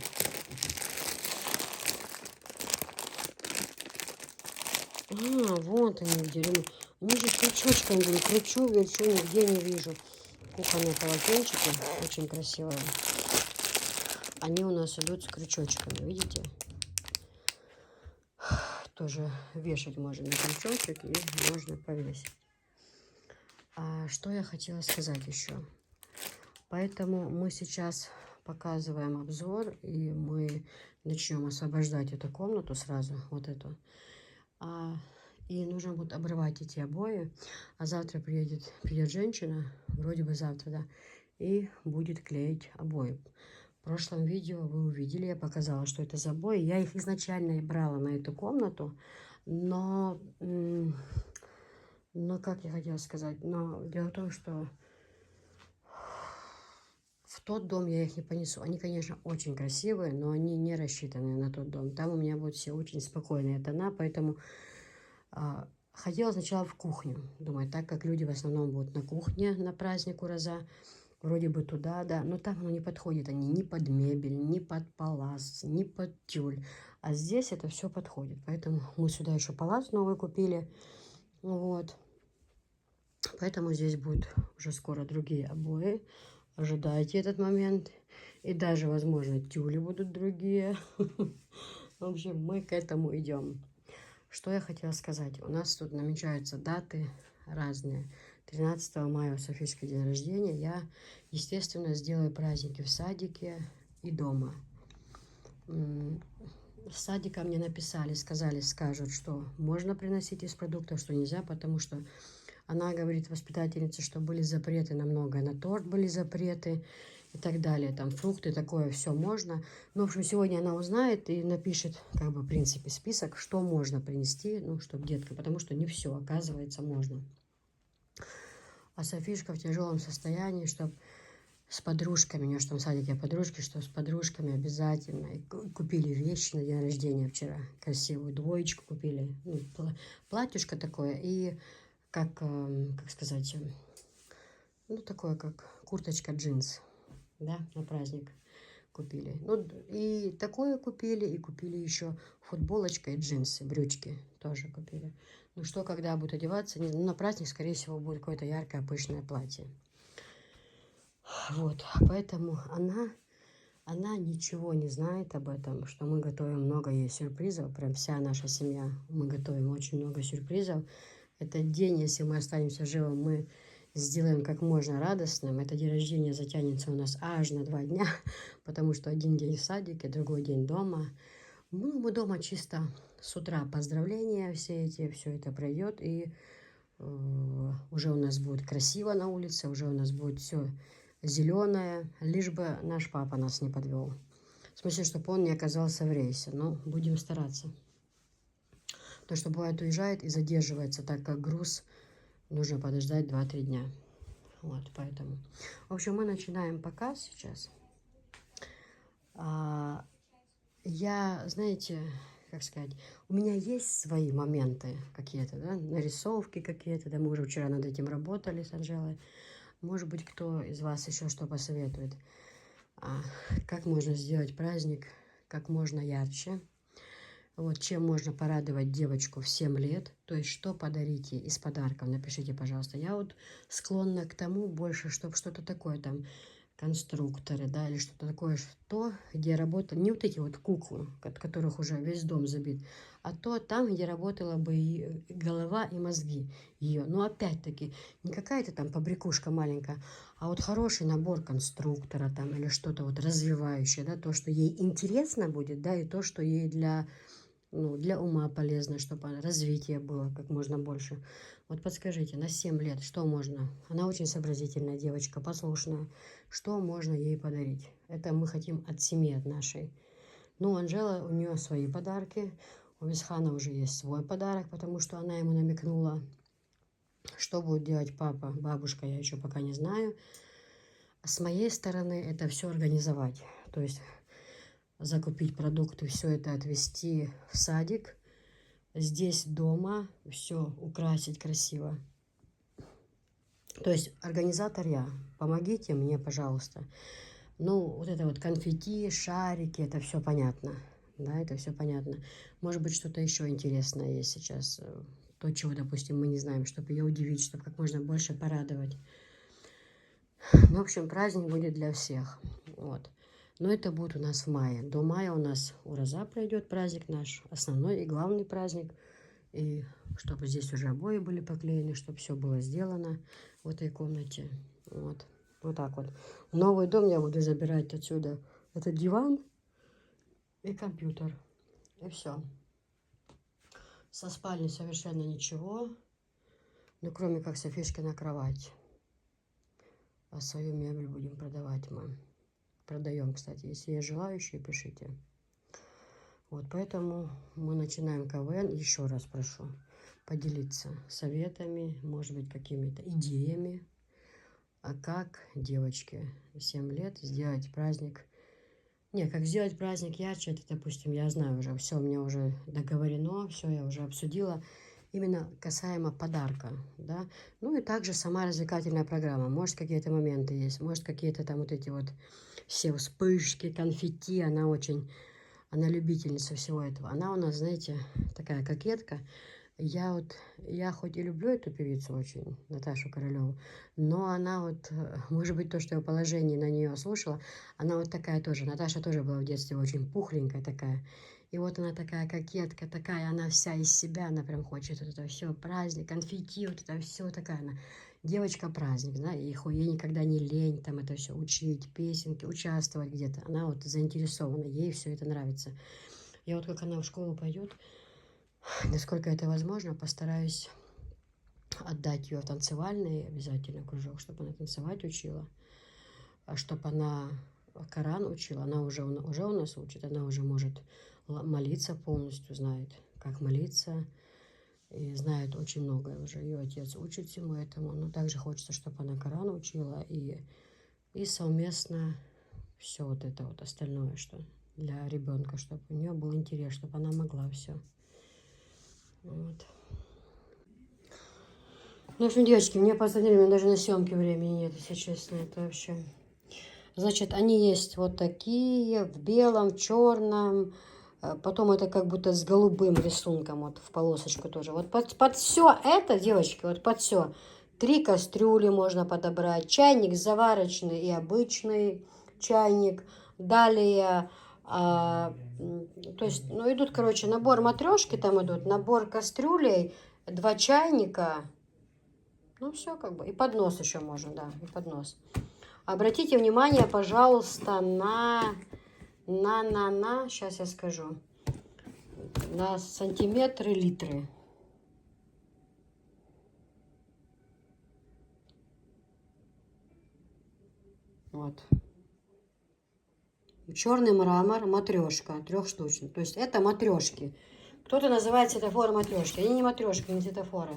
[SPEAKER 1] Вот они где. Они же с крючочками были. Кручу, верчу, нигде не вижу. Кухонные полотенчики. Очень красивые. Они у нас идут с крючочками, видите? Тоже вешать можно на крючочек и можно повесить. А что я хотела сказать еще? Поэтому мы сейчас показываем обзор, и мы начнем освобождать эту комнату сразу, вот эту. И нужно будет обрывать эти обои. А завтра придет женщина, вроде бы завтра, да, и будет клеить обои. В прошлом видео вы увидели, я показала, что это за обои. Я их изначально брала на эту комнату, но как я хотела сказать, но дело в том, что в тот дом я их не понесу. Они, конечно, очень красивые, но они не рассчитаны на тот дом. Там у меня будут все очень спокойные тона, поэтому хотела сначала в кухню. Думаю, так как люди в основном будут на кухне на праздник Ураза, вроде бы туда, да, но там оно не подходит. Они ни под мебель, ни под палас, ни под тюль. А здесь это все подходит. Поэтому мы сюда еще палас новый купили. Вот. Поэтому здесь будут уже скоро другие обои. Ожидайте этот момент. И даже, возможно, тюли будут другие. В общем, мы к этому идем. Что я хотела сказать. У нас тут намечаются даты разные. 13 мая у Софийской день рождения. Я, естественно, сделаю праздники в садике и дома. С садика мне написали, сказали, скажут, что можно приносить из продуктов, что нельзя, потому что она говорит, воспитательница, что были запреты на многое, на торт были запреты и так далее, там фрукты, такое все можно. Ну, в общем, сегодня она узнает и напишет, как бы, в принципе, список, что можно принести, ну, чтобы детка, потому что не все, оказывается, можно. А Софишка в тяжелом состоянии, чтобы с подружками, у нее же там в садике подружки, что с подружками обязательно. И купили вещи на день рождения вчера, красивую двоечку купили, ну, платьюшко такое и как сказать, ну, такое, как курточка джинс, да, на праздник купили. Ну, и такое купили, и купили еще футболочка и джинсы, брючки тоже купили. Ну, что, когда будут одеваться, ну, на праздник, скорее всего, будет какое-то яркое, пышное платье. Вот, поэтому она ничего не знает об этом, что мы готовим много ей сюрпризов, прям вся наша семья, мы готовим очень много сюрпризов. Этот день, если мы останемся живы, мы сделаем как можно радостным. Это день рождения затянется у нас аж на 2 дня, потому что один день в садике, другой день дома. Ну, мы дома чисто с утра поздравления все это пройдет, и уже у нас будет красиво на улице, уже у нас будет все зеленое, лишь бы наш папа нас не подвел. В смысле, чтобы он не оказался в рейсе. Но будем стараться. То, что бывает уезжает и задерживается, так как груз нужно подождать 2-3 дня. Вот, поэтому. В общем, мы начинаем показ сейчас. Я, знаете, как сказать, у меня есть свои моменты какие-то, да, нарисовки какие-то, да, мы уже вчера над этим работали с Анжелой. Может быть, кто из вас еще что посоветует, как можно сделать праздник как можно ярче. Вот, чем можно порадовать девочку в 7 лет, то есть что подарите из подарков, напишите, пожалуйста. Я вот склонна к тому больше, чтобы что-то такое там, конструкторы, да, или что-то такое, что, где работали, не вот эти вот куклы, от которых уже весь дом забит, а то там, где работала бы и голова, и мозги ее. Но опять-таки, не какая-то там побрякушка маленькая, а вот хороший набор конструктора там, или что-то вот развивающее, да, то, что ей интересно будет, да, и то, что ей для ума полезно, чтобы развитие было как можно больше. Вот подскажите, на 7 лет что можно? Она очень сообразительная девочка, послушная. Что можно ей подарить? Это мы хотим от семьи, от нашей. Ну, Анжела, у нее свои подарки. У Висхана уже есть свой подарок, потому что она ему намекнула. Что будет делать папа, бабушка, я еще пока не знаю. С моей стороны это все организовать. То есть закупить продукты, все это отвезти в садик. Здесь дома все украсить красиво. То есть организатор я. Помогите мне, пожалуйста. Ну, вот это вот конфетти, шарики, это все понятно. Да, это все понятно. Может быть, что-то еще интересное есть сейчас. То, чего, допустим, мы не знаем, чтобы ее удивить, чтобы как можно больше порадовать. Ну, в общем, праздник будет для всех. Вот. Но это будет у нас в мае. До мая у нас Ураза пройдет праздник наш, основной и главный праздник. И чтобы здесь уже обои были поклеены, чтобы все было сделано в этой комнате. Вот. Вот так вот. В новый дом я буду забирать отсюда этот диван и компьютер. И все. Со спальни совершенно ничего. Ну, кроме как Софишкина кровать. А свою мебель будем продавать мы. Продаем, кстати. Если есть желающие, пишите. Вот, поэтому мы начинаем КВН. Еще раз прошу поделиться советами, может быть, какими-то идеями. А как, девочки, 7 лет сделать праздник? Не, как сделать праздник ярче, это, допустим, я знаю уже, все у меня уже договорено, все я уже обсудила. Именно касаемо подарка, да. Ну и также сама развлекательная программа. Может, какие-то моменты есть, может, какие-то там вот эти вот все вспышки, конфетти. Она любительница всего этого. Она у нас, знаете, такая кокетка. Я хоть и люблю эту певицу очень, Наташу Королеву, но она вот, может быть, то, что я в положении на нее слушала, она вот такая тоже. Наташа тоже была в детстве очень пухленькая такая. И вот она такая кокетка, такая, она вся из себя, она прям хочет вот это все, праздник, конфетти, вот это все такая она. Девочка-праздник, да, и ей никогда не лень там это все учить, песенки, участвовать где-то. Она вот заинтересована, ей все это нравится. Я вот как она в школу пойдет, насколько это возможно, постараюсь отдать ее в танцевальный обязательно кружок, чтобы она танцевать учила, чтобы она Коран учила. Она уже у нас учит, она уже может молиться полностью, знает, как молиться, и знает очень многое уже. Ее отец учит всему этому, но также хочется, чтобы она Коран учила и совместно все вот это вот остальное, что для ребенка, чтобы у нее был интерес, чтобы она могла все. Вот. Ну, в общем, девочки, мне позвонили, у меня даже на съемке времени нет, если честно, это вообще. Значит, они есть вот такие, в белом, в черном, потом это как будто с голубым рисунком, вот в полосочку тоже. Вот под все это, девочки, вот под все. 3 кастрюли можно подобрать, чайник заварочный и обычный чайник. Далее, то есть, ну, идут, короче, набор матрешки там идут, набор кастрюлей, 2 чайника. Ну, все как бы. И поднос еще можно, да, и поднос. Обратите внимание, пожалуйста, сейчас я скажу, на сантиметры, литры. Вот. Черный мрамор, матрешка, 3-штучный. То есть это матрешки. Кто-то называет светофоры матрешки. Они не матрешки, не светофоры.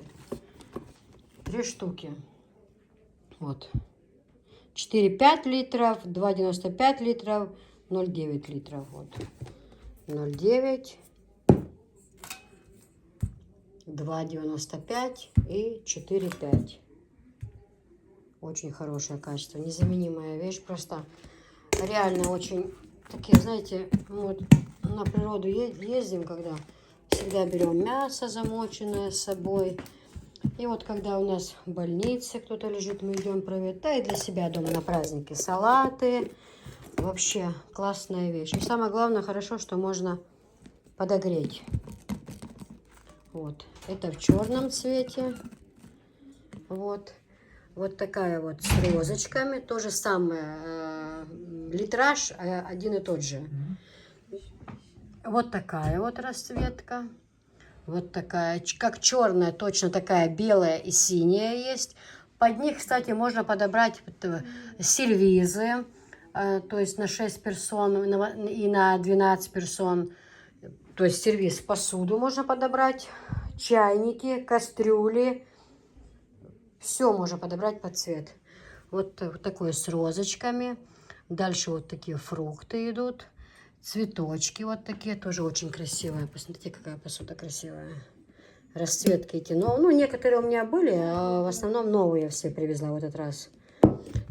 [SPEAKER 1] 3 штуки. Вот. 4,5 литров, 2,95 литров, 0,9 литров. Вот. 0,9, 2,95 и 4,5. Очень хорошее качество, незаменимая вещь. Просто реально очень такие, знаете, вот на природу ездим, когда всегда берем мясо замоченное с собой. И вот когда у нас в больнице кто-то лежит, мы идем проверять. Да и для себя дома на праздники салаты. Вообще классная вещь. И самое главное, хорошо, что можно подогреть. Вот. Это в черном цвете. Вот. Вот такая вот с розочками. То же самое. Литраж один и тот же. Вот такая вот расцветка. Вот такая, как черная, точно такая белая и синяя есть. Под них, кстати, можно подобрать сервизы, то есть на 6 персон и на 12 персон. То есть сервиз, посуду можно подобрать, чайники, кастрюли. Все можно подобрать под цвет. Вот такое с розочками. Дальше вот такие фрукты идут. Цветочки вот такие, тоже очень красивые. Посмотрите, какая посуда красивая. Расцветки эти. Ну, некоторые у меня были, а в основном новые все привезла в этот раз.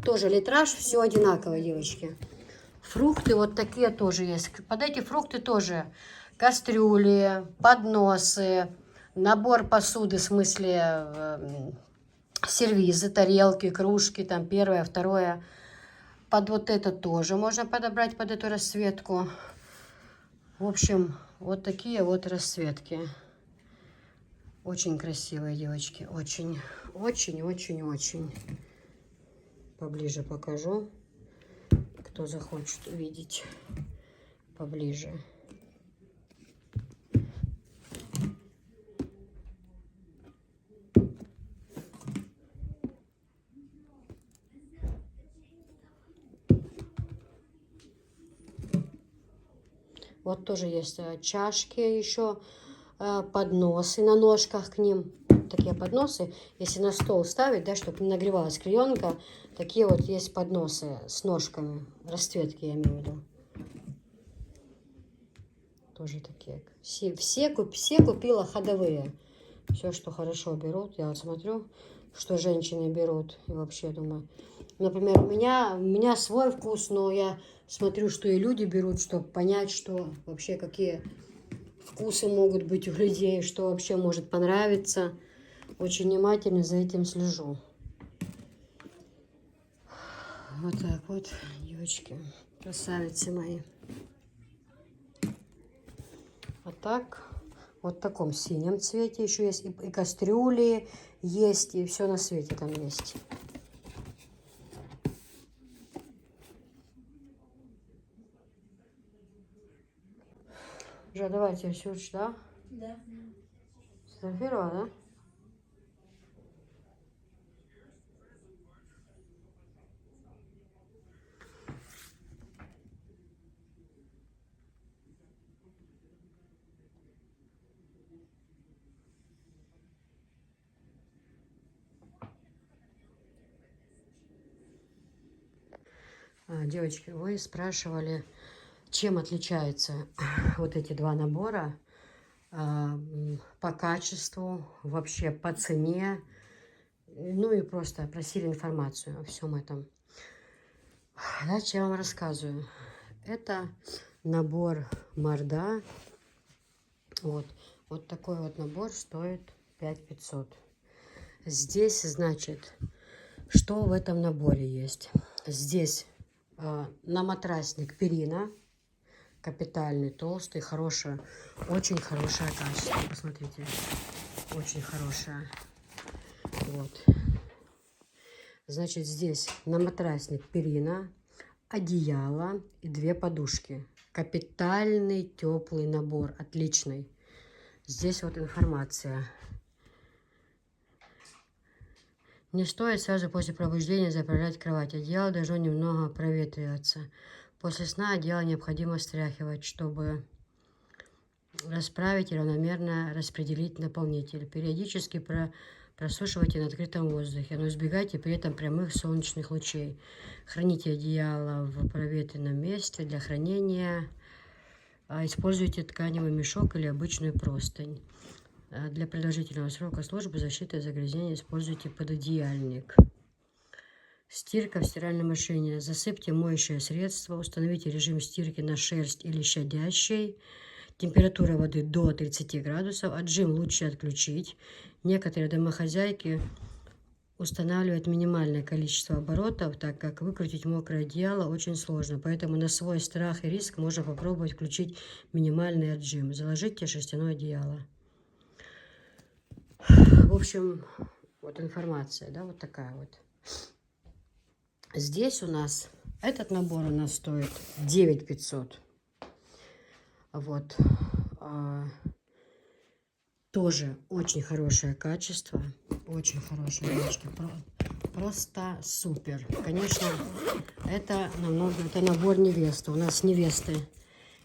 [SPEAKER 1] Тоже литраж, все одинаково, девочки. Фрукты вот такие тоже есть. Под эти фрукты тоже кастрюли, подносы, набор посуды, в смысле сервизы, тарелки, кружки, там первое, второе. Под вот это тоже можно подобрать, под эту расцветку. В общем, вот такие вот расцветки. Очень красивые, девочки. Очень, очень, очень, очень. Поближе покажу, кто захочет увидеть поближе. Вот тоже есть чашки еще, подносы на ножках к ним. Такие подносы, если на стол ставить, да, чтобы не нагревалась клеенка, такие вот есть подносы с ножками, расцветки я имею в виду. Тоже такие. Все купила ходовые. Все, что хорошо берут. Я вот смотрю, что женщины берут. И вообще думаю. Например, у меня свой вкус, но я смотрю, что и люди берут, чтобы понять, что вообще какие вкусы могут быть у людей, что вообще может понравиться. Очень внимательно за этим слежу. Вот так вот, девочки, красавицы мои. А так, вот в таком синем цвете еще есть. И кастрюли есть, и все на свете там есть. Уже давайте все, да?
[SPEAKER 2] Да.
[SPEAKER 1] Сфотографировала, да? Девочки, вы спрашивали, чем отличаются вот эти два набора по качеству, вообще по цене, ну и просто просили информацию о всем этом. Дальше я вам рассказываю. Это набор Марда. Вот такой вот набор стоит 5500. Здесь, значит, что в этом наборе есть? Здесь на матрасник перина. Капитальный, толстый, хорошая, очень хорошее качество. Посмотрите, очень хорошее. Вот. Значит, здесь на матрасник перина, одеяло и 2 подушки. Капитальный теплый набор, отличный. Здесь вот информация. Не стоит сразу после пробуждения заправлять кровать. Одеяло должно немного проветриваться. После сна одеяло необходимо стряхивать, чтобы расправить и равномерно распределить наполнитель. Периодически просушивайте на открытом воздухе, но избегайте при этом прямых солнечных лучей. Храните одеяло в проветренном месте для хранения. Используйте тканевый мешок или обычную простынь. Для продолжительного срока службы защиты от загрязнения используйте пододеяльник. Стирка в стиральной машине. Засыпьте моющее средство, установите режим стирки на шерсть или щадящий. Температура воды до 30 градусов. Отжим лучше отключить. Некоторые домохозяйки устанавливают минимальное количество оборотов, так как выкрутить мокрое одеяло очень сложно. Поэтому на свой страх и риск можно попробовать включить минимальный отжим. Заложите шерстяное одеяло. В общем, вот информация, да, вот такая вот. Здесь у нас, этот набор у нас стоит 9500. Вот. Тоже очень хорошее качество. Очень хорошее, девочки. Просто супер. Конечно, это набор невесты. У нас невесты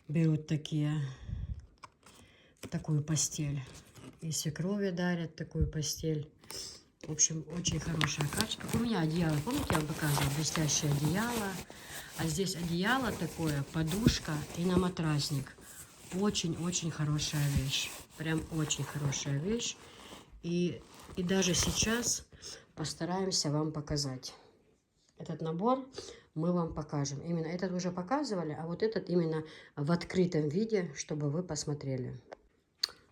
[SPEAKER 1] берут такую постель. И свекрови дарят такую постель. В общем, очень хорошее качество. Как у меня одеяло, помните, я вам показывала, блестящее одеяло. А здесь одеяло такое, подушка и на матрасник. Очень-очень хорошая вещь. Прям очень хорошая вещь. И даже сейчас постараемся вам показать. Этот набор мы вам покажем. Именно этот уже показывали, а вот этот именно в открытом виде, чтобы вы посмотрели.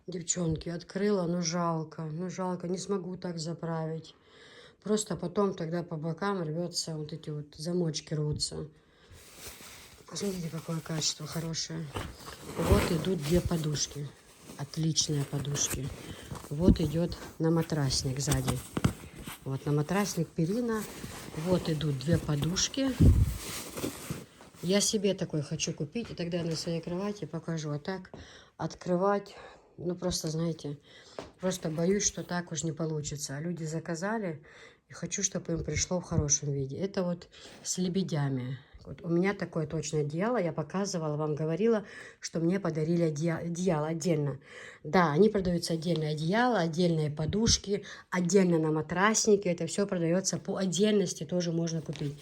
[SPEAKER 1] Девчонки, открыла, но жалко, не смогу так заправить. Просто потом тогда по бокам рвется, вот эти вот замочки рвутся. Посмотрите, какое качество хорошее. Вот идут 2 подушки, отличные подушки. Вот идет на матрасник сзади. Вот на матрасник перина. Вот идут 2 подушки. Я себе такой хочу купить, и тогда на своей кровати покажу. А так открывать... Ну, просто, знаете, просто боюсь, что так уж не получится. А люди заказали, и хочу, чтобы им пришло в хорошем виде. Это вот с лебедями. Вот у меня такое точно одеяло. Я показывала, вам говорила, что мне подарили одеяло отдельно. Да, они продаются отдельное одеяло, отдельные подушки, отдельно на матраснике. Это все продается по отдельности, тоже можно купить.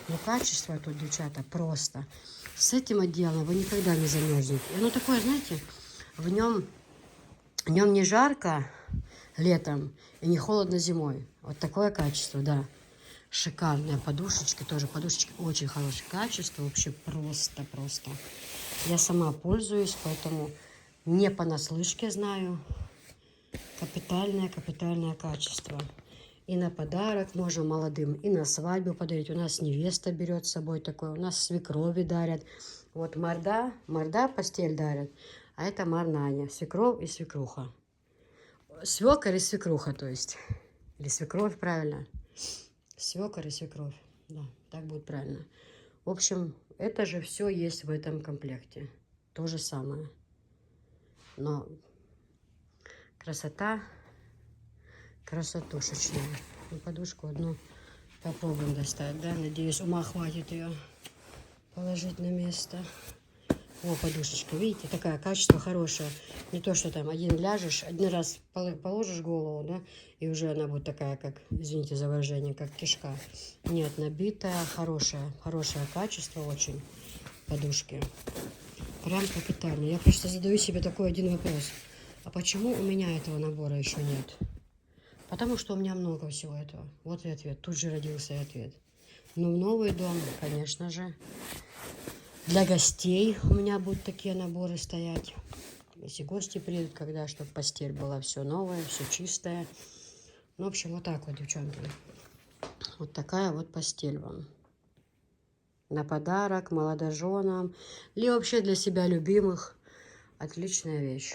[SPEAKER 1] Но качество тут, девчата, просто. С этим одеялом вы никогда не замерзнете. Оно такое, знаете, в нем не жарко летом и не холодно зимой. Вот такое качество, да. Шикарная подушечка, тоже подушечка очень хорошее качество, вообще просто. Я сама пользуюсь, поэтому не понаслышке знаю. Капитальное качество. И на подарок можно молодым, и на свадьбу подарить. У нас невеста берет с собой такое, у нас свекрови дарят. Вот морда постель дарят, а это марнаня, свекровь и свекруха. Свекор и свекруха, то есть. Или свекровь, правильно. Свекор и свекровь. Да, так будет правильно. В общем, это же все есть в этом комплекте. То же самое. Но красота, красотушечная. И подушку одну попробуем достать, да? Надеюсь, ума хватит ее положить на место. О, подушечка, видите, такое качество хорошее. Не то, что там один ляжешь, один раз положишь голову, да, и уже она будет такая, как, извините за выражение, как кишка. Нет, набитая, хорошее качество очень подушки. Прям капитально. Я просто задаю себе такой один вопрос. А почему у меня этого набора еще нет? Потому что у меня много всего этого. Вот и ответ. Тут же родился и ответ. Ну, в новый дом, конечно же. Для гостей у меня будут такие наборы стоять. Если гости приедут, когда, чтобы постель была все новое, все чистое. Ну, в общем, вот так вот, девчонки. Вот такая вот постель вам. На подарок молодоженам. Или вообще для себя любимых. Отличная вещь.